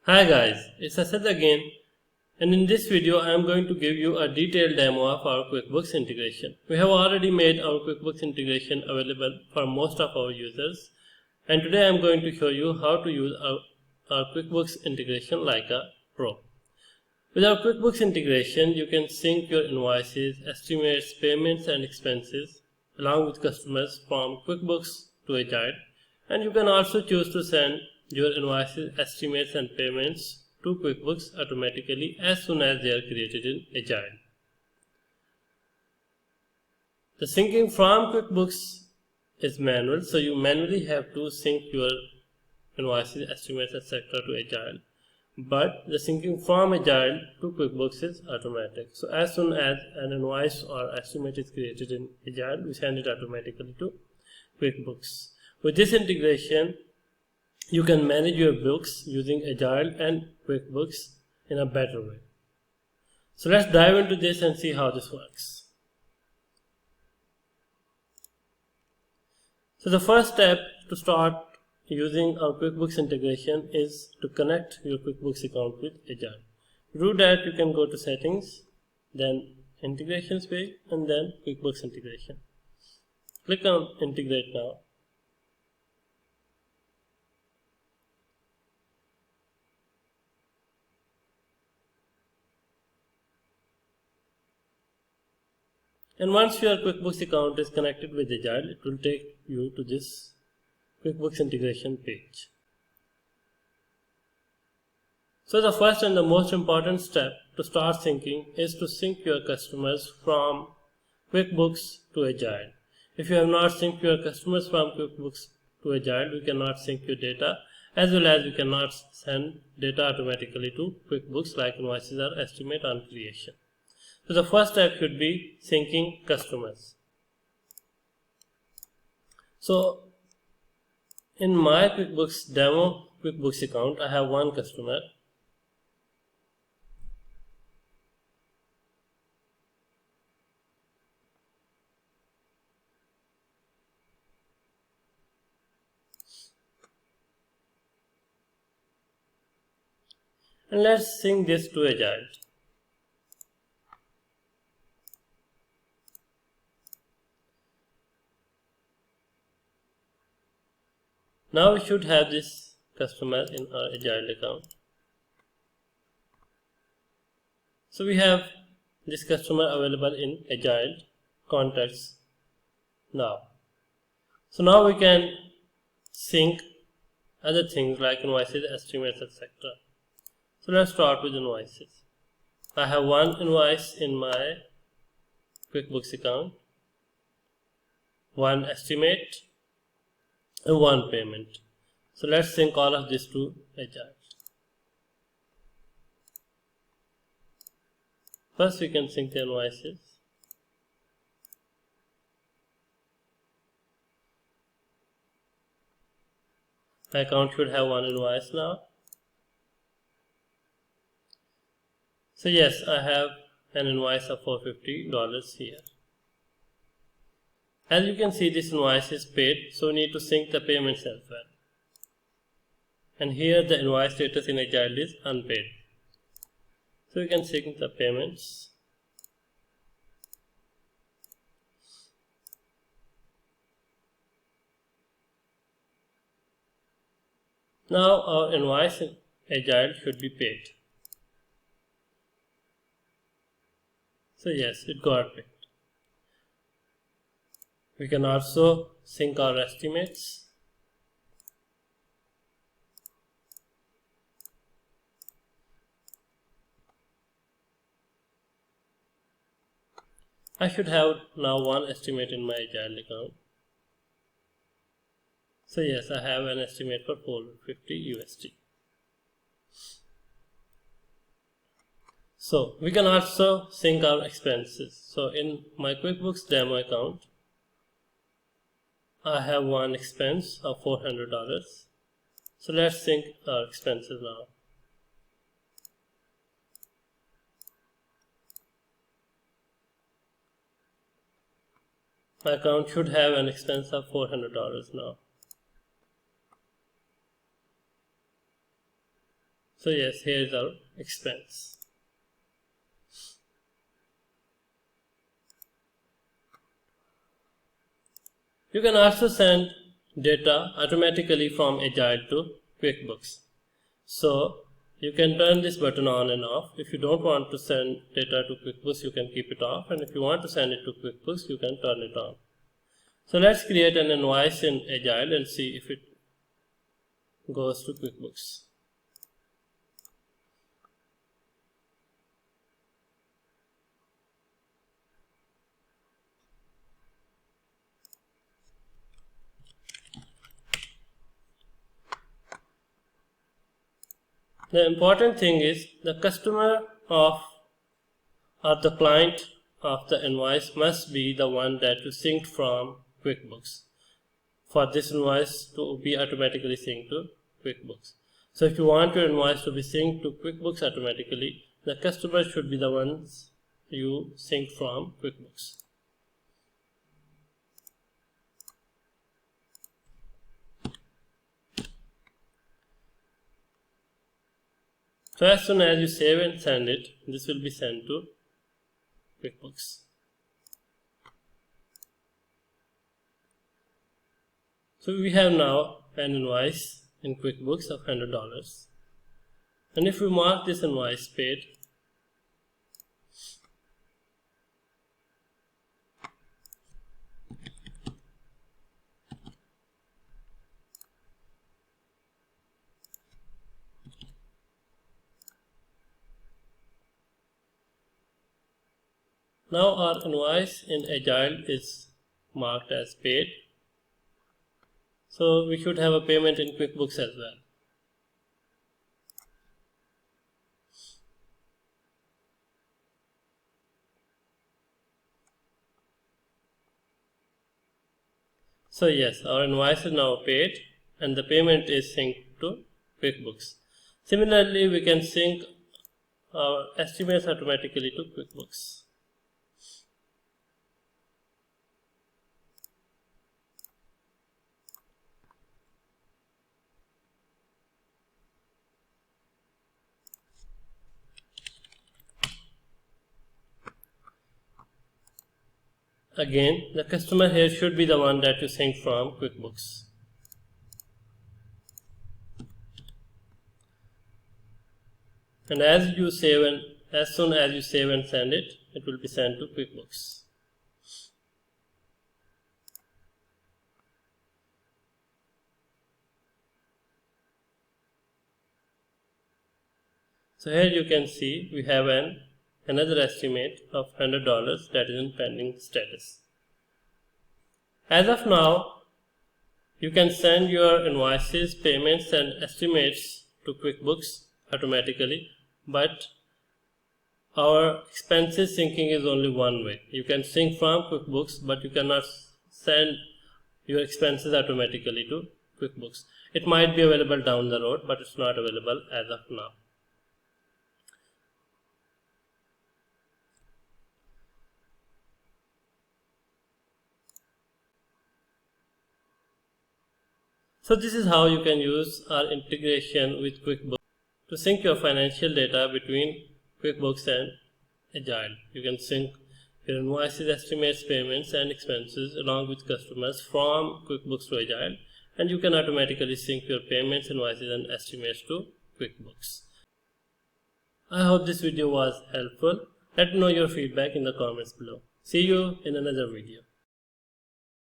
Hi guys, it's Asad again, and in this video I am going to give you a detailed demo of our QuickBooks integration. We have already made our QuickBooks integration available for most of our users, and today I am going to show you how to use our QuickBooks integration like a pro. With our QuickBooks integration, you can sync your invoices, estimates, payments and expenses along with customers from QuickBooks to Agile, and you can also choose to send your invoices, estimates and payments to QuickBooks automatically as soon as they are created in Agile. The syncing from QuickBooks is manual, so you manually have to sync your invoices, estimates, etc. to Agile. But the syncing from Agile to QuickBooks is automatic. So as soon as an invoice or estimate is created in Agile, we send it automatically to QuickBooks. With this integration, you can manage your books using Agile and QuickBooks in a better way. So let's dive into this and see how this works. So the first step to start using our QuickBooks integration is to connect your QuickBooks account with Agile. To do that, you can go to Settings, then Integrations page, and then QuickBooks Integration. Click on Integrate Now. And once your QuickBooks account is connected with Agile, it will take you to this QuickBooks integration page. So the first and the most important step to start syncing is to sync your customers from QuickBooks to Agile. If you have not synced your customers from QuickBooks to Agile, we cannot sync your data, as well as we cannot send data automatically to QuickBooks like invoices or estimate on creation. So the first step should be syncing customers. So in my QuickBooks demo QuickBooks account, I have one customer. And let's sync this to Agile. Now we should have this customer in our Agile account. So we have this customer available in Agile contacts now. So now we can sync other things like invoices, estimates, etc. So let's start with invoices. I have one invoice in my QuickBooks account, one estimate, and one payment. So let's sync all of this to Agile. First we can sync the invoices. My account should have one invoice now. So yes, I have an invoice of $450 here. As you can see, this invoice is paid, so we need to sync the payments as well. And here the invoice status in Agile is unpaid. So we can sync the payments. Now our invoice in Agile should be paid. So yes, it got paid. We can also sync our estimates. I should have now one estimate in my Agile account. So yes, I have an estimate for $450 USD. So we can also sync our expenses. So in my QuickBooks demo account, I have one expense of $400. So let's sync our expenses now. My account should have an expense of $400 now. So yes, here is our expense. You can also send data automatically from Agile to QuickBooks. So you can turn this button on and off. If you don't want to send data to QuickBooks, you can keep it off, and if you want to send it to QuickBooks, you can turn it on. So let's create an invoice in Agile and see if it goes to QuickBooks. The important thing is the customer of or the client of the invoice must be the one that you synced from QuickBooks for this invoice to be automatically synced to QuickBooks. So if you want your invoice to be synced to QuickBooks automatically, the customer should be the ones you synced from QuickBooks. So as soon as you save and send it, this will be sent to QuickBooks. So we have now an invoice in QuickBooks of $100. And if we mark this invoice paid, now our invoice in Agile is marked as paid. So we should have a payment in QuickBooks as well. So yes, our invoice is now paid and the payment is synced to QuickBooks. Similarly, we can sync our estimates automatically to QuickBooks. Again, the customer here should be the one that you sync from QuickBooks. And as soon as you save and send it, it will be sent to QuickBooks. So here you can see we have another estimate of $100 that is in pending status. As of now, you can send your invoices, payments and estimates to QuickBooks automatically, but our expenses syncing is only one way. You can sync from QuickBooks, but you cannot send your expenses automatically to QuickBooks. It might be available down the road, but it's not available as of now. So this is how you can use our integration with QuickBooks to sync your financial data between QuickBooks and Agile. You can sync your invoices, estimates, payments and expenses along with customers from QuickBooks to Agile, and you can automatically sync your payments, invoices and estimates to QuickBooks. I hope this video was helpful. Let me know your feedback in the comments below. See you in another video.